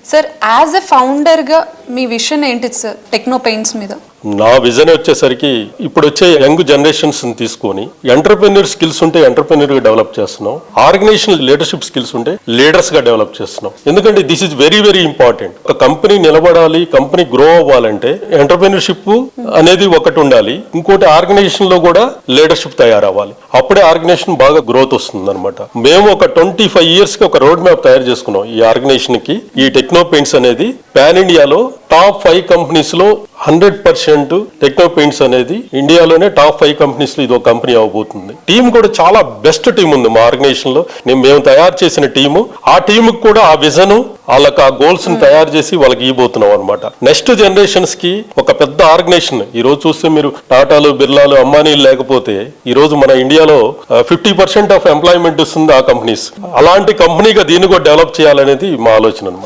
Sir as a ఫౌండర్గా మీ vision ఏంటి సార్ టెక్నో పెయింట్స్ మీద? నా విజన్ వచ్చేసరికి ఇప్పుడు వచ్చే యంగ్ జనరేషన్స్ తీసుకొని ఎంటర్‌ప్రెన్యూర్ స్కిల్స్ ఉంటే ఎంటర్‌ప్రెన్యూర్ గా డెవలప్ చేస్తున్నాం, ఆర్గనైజేషనల్ లీడర్షిప్ స్కిల్స్ ఉంటే లీడర్స్ గా డెవలప్ చేస్తున్నాం. ఎందుకంటే this is very very important. ఒక కంపెనీ నిలబడాలి, కంపెనీ గ్రో అవ్వాలంటే ఎంటర్‌ప్రెన్యూర్షిప్ అనేది ఒకటి ఉండాలి, ఇంకోటి ఆర్గనైజేషన్ లో కూడా లీడర్షిప్ తయారవ్వాలి. అప్పుడే ఆర్గనైజేషన్ బాగా గ్రోత్ వస్తుంది అనమాట. మేము ఒక 25 years కి ఒక రోడ్ మ్యాప్ తయారు చేసుకున్నాం ఈ ఆర్గనైజేషన్ కి. ఈ టెక్నో పెయింట్స్ అనేది పాన్ ఇండియాలో టాప్ 5 కంపెనీస్ లో 100% టెక్నో పెయింట్స్ అనేది ఇండియాలోనే టాప్ 5 కంపెనీస్ లో ఇదో కంపెనీ అవబోతుంది. టీం కూడా చాలా బెస్ట్ టీం ఉంది మా ఆర్గనైజేషన్ లో. మేము తయారు చేసిన టీము, ఆ టీం కూడా ఆ విజన్, వాళ్ళకి ఆ గోల్స్ ని తయారు చేసి వాళ్ళకి ఇవ్వబోతున్నాం అనమాట. నెక్స్ట్ జనరేషన్స్ కి ఒక పెద్ద ఆర్గనైజేషన్. ఈ రోజు చూస్తే మీరు టాటాలు, బిర్లాలు, అంబానీలు లేకపోతే ఈ రోజు మన ఇండియాలో 50% ఆఫ్ ఎంప్లాయ్మెంట్ ఇస్తుంది ఆ కంపెనీస్. అలాంటి కంపెనీగా దీన్ని కూడా డెవలప్ చేయాలనేది మా ఆలోచన అనమాట.